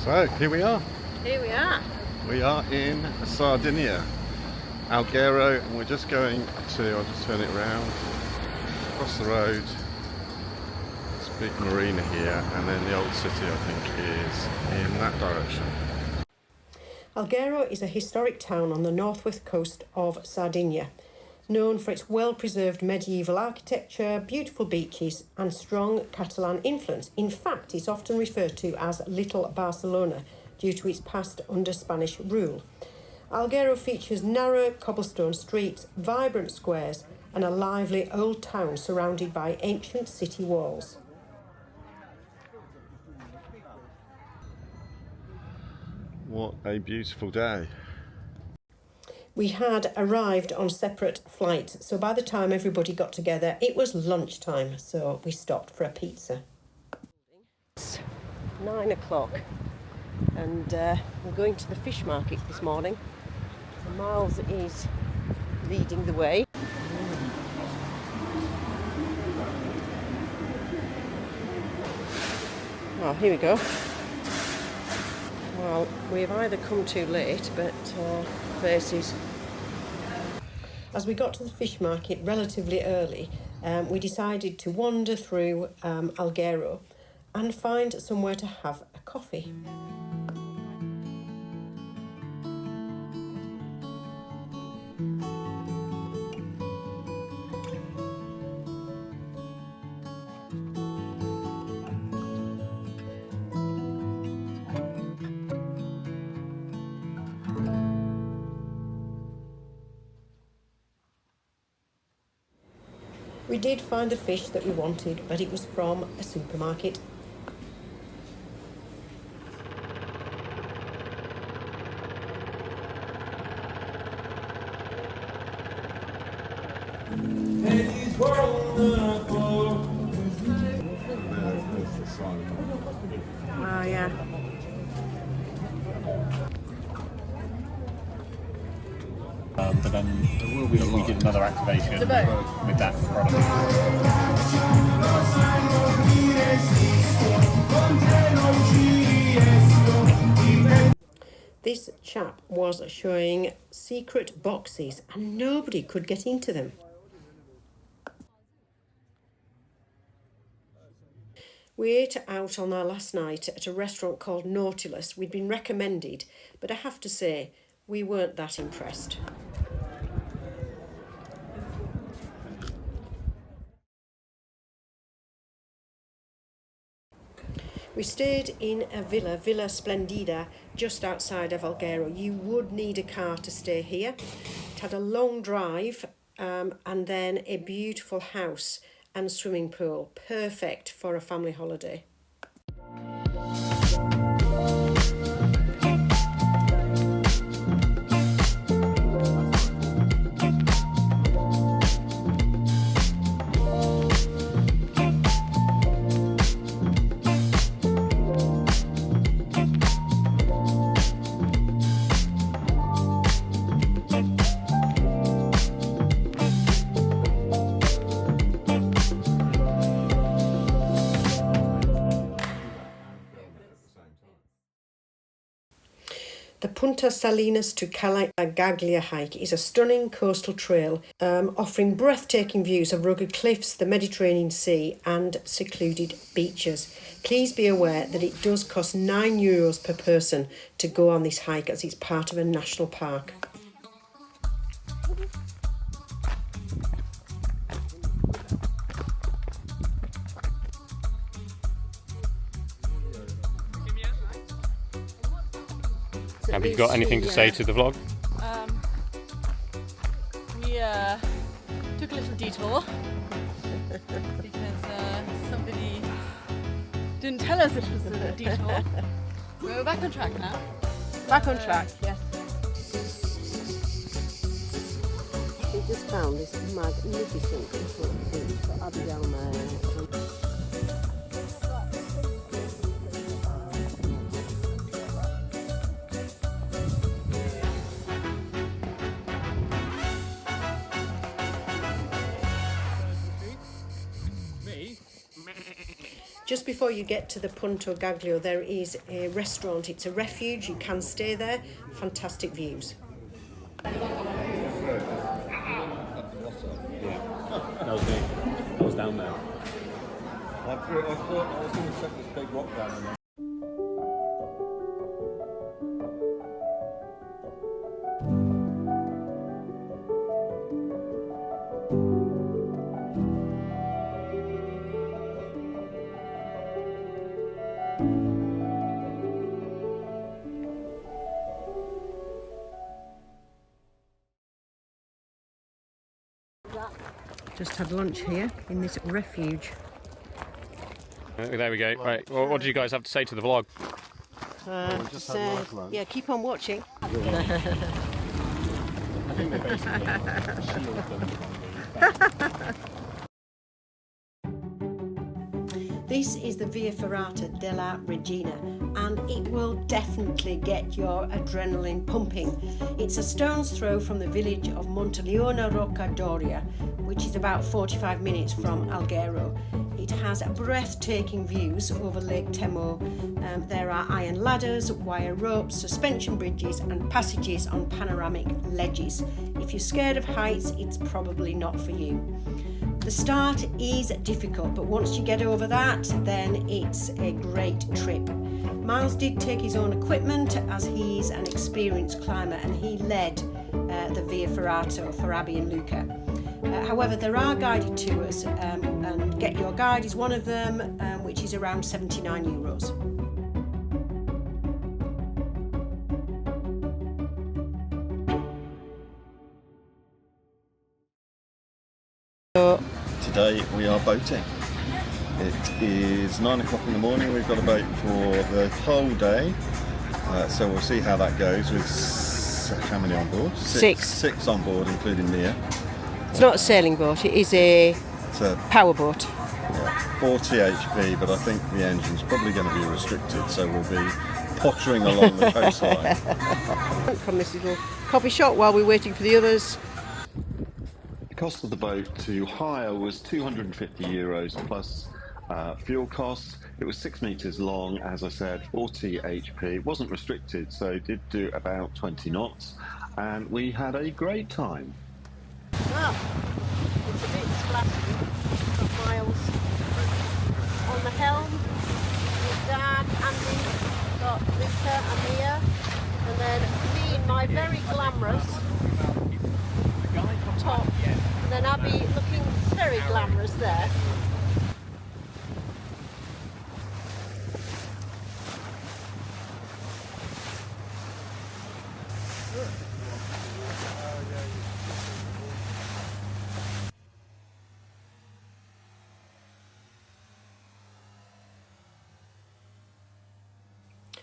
So here we are. Here we are. We are in Sardinia, Alghero, and we're just going to, I'll just turn it around, across the road. This big marina here, and then the old city I think is in that direction. Alghero is a historic town on the northwest coast of Sardinia, known for its well-preserved medieval architecture, beautiful beaches and strong Catalan influence. In fact, it's often referred to as Little Barcelona due to its past under Spanish rule. Alghero features narrow cobblestone streets, vibrant squares and a lively old town surrounded by ancient city walls. What a beautiful day. We had arrived on separate flights, so by the time everybody got together, it was lunchtime, so we stopped for a pizza. It's 9 o'clock, and we're going to the fish market this morning. Miles is leading the way. Oh, here we go. Well, we've either come too late, but places. As we got to the fish market relatively early, we decided to wander through Alghero and find somewhere to have a coffee. We did find the fish that we wanted, but it was from a supermarket. Oh yeah. But then we did another activation with that product. This chap was showing secret boxes and nobody could get into them. We ate out on our last night at a restaurant called Nautilus. We'd been recommended, but I have to say, we weren't that impressed. We stayed in a Villa Splendida, just outside of Alghero. You would need a car to stay here. It had a long drive and then a beautiful house and swimming pool. Perfect for a family holiday. The Punta Salinas to Cala Gaglia hike is a stunning coastal trail offering breathtaking views of rugged cliffs, the Mediterranean Sea and secluded beaches. Please be aware that it does cost €9 per person to go on this hike as it's part of a national park. Have you got anything to say to the vlog? We took a little detour because somebody didn't tell us it was a detour. We're back on track now. Back on track, yes. We just found this magnificent little beach for Adrenalin. Just before you get to the Punto Gaglia, there is a restaurant. It's a refuge. You can stay there. Fantastic views. Yeah, that was me. I was down there. I thought I was going to set this big rock down and Just had lunch here in this refuge. There we go. Right. Well, what did you guys have to say to the vlog? Yeah, keep on watching. I think they basically shield them from the This is the Via Ferrata della Regina, and it will definitely get your adrenaline pumping. It's a stone's throw from the village of Monteleone Rocca Doria, which is about 45 minutes from Alghero. It has breathtaking views over Lake Temo. There are iron ladders, wire ropes, suspension bridges and passages on panoramic ledges. If you're scared of heights, it's probably not for you. The start is difficult, but once you get over that, then it's a great trip. Miles did take his own equipment as he's an experienced climber, and he led the Via Ferrata for Abby and Luca. However, there are guided tours, and Get Your Guide is one of them, which is around €79. today we are boating. It is 9 o'clock in the morning. We've got a boat for the whole day, so we'll see how that goes with how many on board? Six on board, including Mia. It's not a sailing boat, it is a power boat. Yeah, 40 HP, but I think the engine's probably going to be restricted, so we'll be pottering along the coastline. From this little coffee shop while we're waiting for the others. The cost of the boat to hire was €250 plus fuel costs. It was 6 meters long, as I said, 40 HP. It wasn't restricted, so it did do about 20 knots, and we had a great time. Well, it's a bit splashy. Got Miles on the helm with Dad, Andy, got Luca and Mia, and then me in my very glamorous top, and then Abby looking very glamorous there.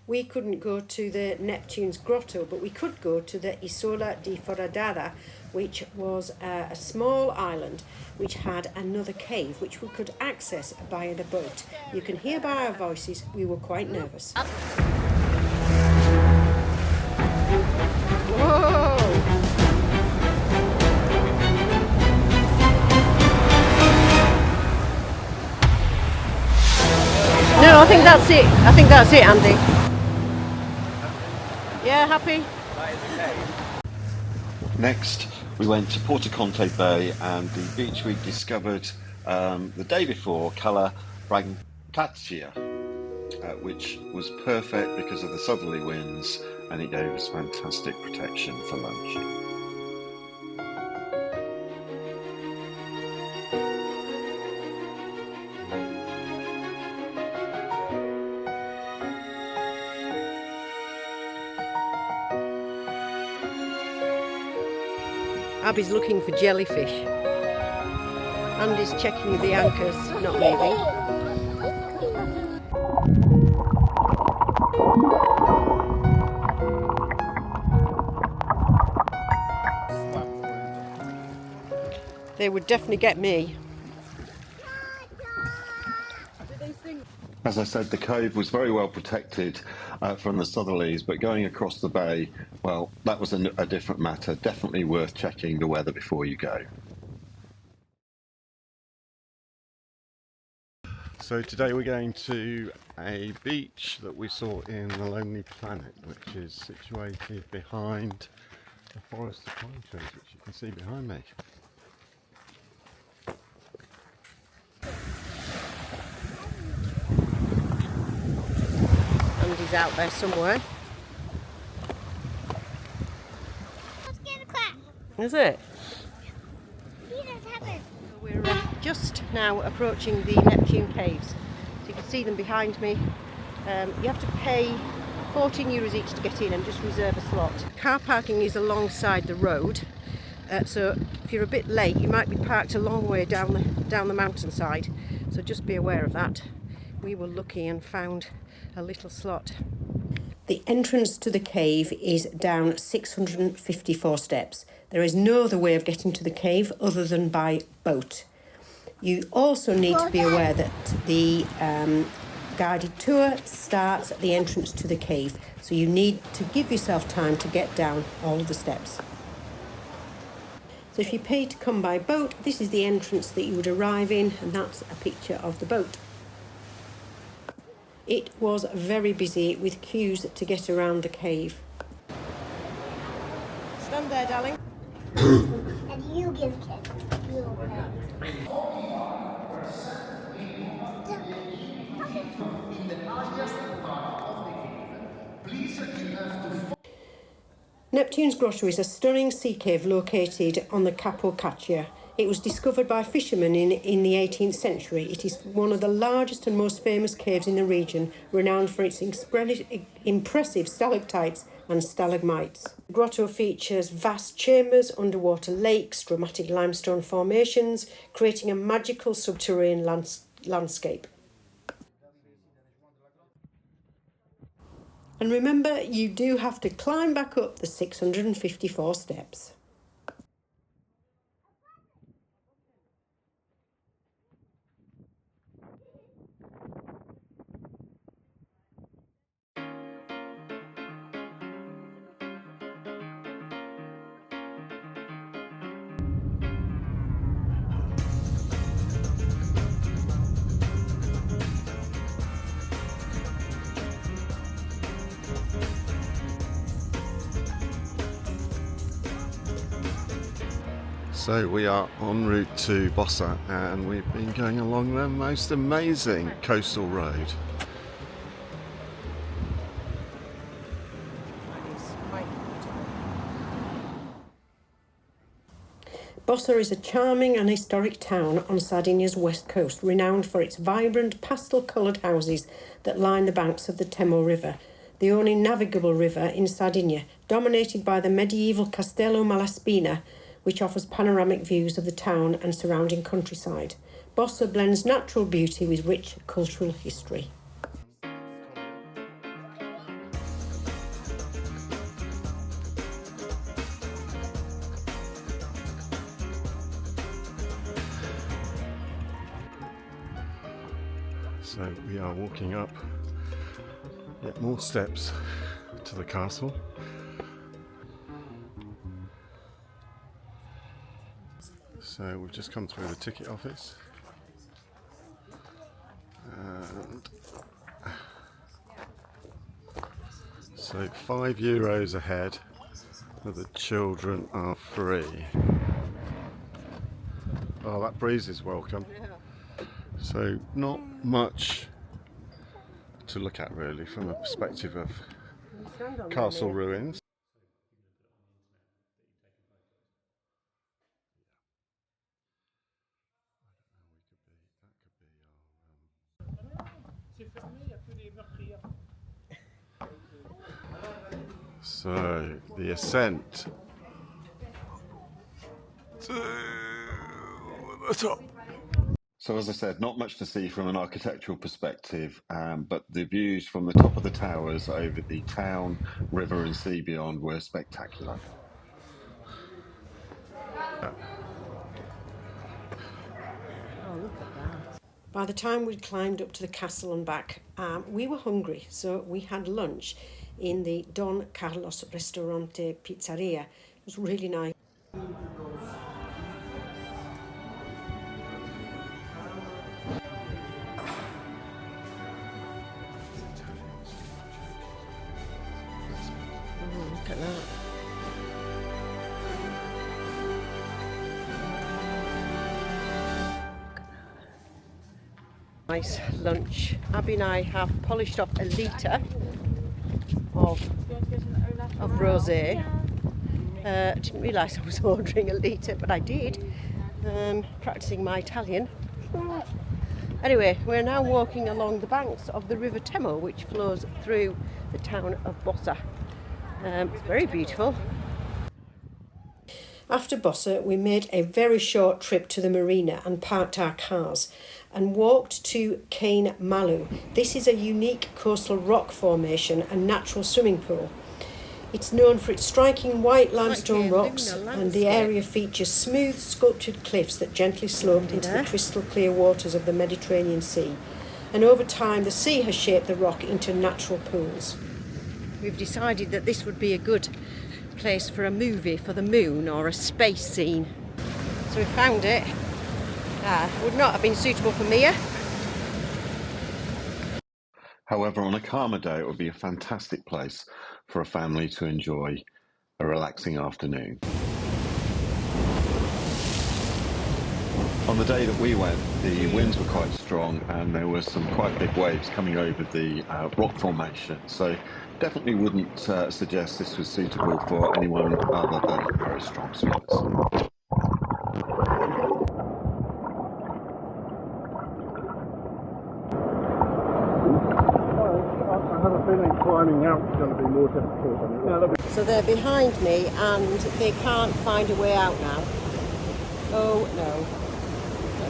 We couldn't go to the Neptune's Grotto, but we could go to the Isola di Foradada, which was a small island which had another cave which we could access by a boat. You can hear by our voices we were quite nervous. Whoa! No, I think that's it. I think that's it, Andy. Yeah, happy? Next, we went to Porto Conte Bay, and the beach we discovered the day before, Cala Bramassia, which was perfect because of the southerly winds, and it gave us fantastic protection for lunch. Abby's looking for jellyfish. Andy's checking the anchors, not moving. They would definitely get me. As I said, the cove was very well protected from the southerlies, but going across the bay, well, that was a different matter. Definitely worth checking the weather before you go. So today we're going to a beach that we saw in The Lonely Planet, which is situated behind the forest of pine trees, which you can see behind me. Andy's out there somewhere. Let's get a clap. Is it? Peter's happened. We're just now approaching the Neptune Caves. So you can see them behind me. You have to pay 14 euros each to get in and just reserve a slot. Car parking is alongside the road, so if you're a bit late you might be parked a long way down the mountainside, so just be aware of that. We were lucky and found a little slot. The entrance to the cave is down 654 steps. There is no other way of getting to the cave other than by boat. You also need to be aware that the guided tour starts at the entrance to the cave, so you need to give yourself time to get down all of the steps. So if you pay to come by boat, this is the entrance that you would arrive in, and that's a picture of the boat. It was very busy with queues to get around the cave. Stand there, darling. And you give kids. You pay. Neptune's Grotto is a stunning sea cave located on the Capo Gaglia. It was discovered by fishermen in the 18th century. It is one of the largest and most famous caves in the region, renowned for its impressive stalactites and stalagmites. The grotto features vast chambers, underwater lakes, dramatic limestone formations, creating a magical subterranean landscape. And remember, you do have to climb back up the 654 steps. So we are en route to Bosa, and we've been going along the most amazing coastal road. Bosa is a charming and historic town on Sardinia's west coast, renowned for its vibrant pastel-coloured houses that line the banks of the Temo River, the only navigable river in Sardinia, dominated by the medieval Castello Malaspina, which offers panoramic views of the town and surrounding countryside. Bosa blends natural beauty with rich cultural history. So we are walking up yet more steps to the castle. So we've just come through the ticket office, and so €5 a head, but the children are free. Oh, that breeze is welcome. So not much to look at really from a perspective of castle ruins. So the ascent to the top. So as I said, not much to see from an architectural perspective, but the views from the top of the towers over the town, river and sea beyond were spectacular. By the time we'd climbed up to the castle and back, we were hungry, so we had lunch in the Don Carlos Ristorante Pizzeria. It was really nice. Check that out. Nice lunch. Abby and I have polished off a litre of rosé. I didn't realise I was ordering a litre, but I did. Practising my Italian. Anyway, we're now walking along the banks of the River Temo, which flows through the town of Bosa. It's very beautiful. After Bosa, we made a very short trip to the marina and parked our cars and walked to Cane Malu. This is a unique coastal rock formation and natural swimming pool. It's known for its striking white limestone rocks, and the area features smooth sculptured cliffs that gently slope into the crystal clear waters of the Mediterranean Sea. And over time the sea has shaped the rock into natural pools. We've decided that this would be a good place for a movie for the moon or a space scene. So we found it. Would not have been suitable for Mia. However, on a calmer day, it would be a fantastic place for a family to enjoy a relaxing afternoon. On the day that we went, the winds were quite strong and there were some quite big waves coming over the rock formation. So definitely wouldn't suggest this was suitable for anyone other than very strong swimmers. Climbing out is going to be more difficult. So they're behind me and they can't find a way out now. Oh no.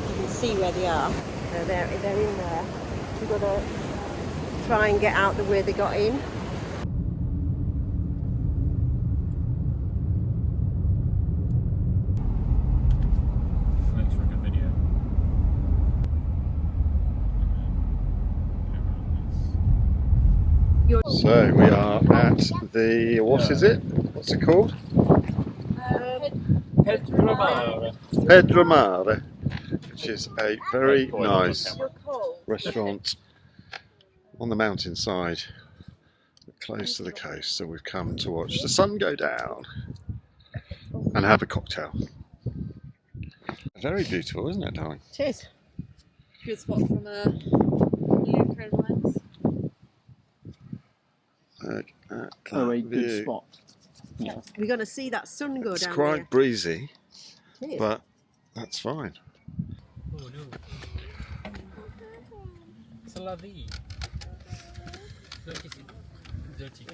You can see where they are. They're in there. We've got to try and get out the way they got in. Makes for a good video. So we are at the, what is it? What's it called? Pedramare, which is a very nice restaurant on the mountainside, close to the coast. So we've come to watch the sun go down and have a cocktail. Very beautiful, isn't it, darling? It is. Good spot from New Carolines. Look at Oh, a that good view. spot. Yeah. We're going to see that sun go It's down quite there. breezy, It is. but that's fine. Oh no. C'est la vie. Dirty.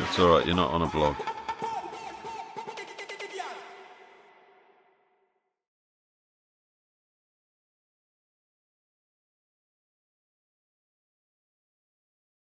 It's alright, you're not on a vlog.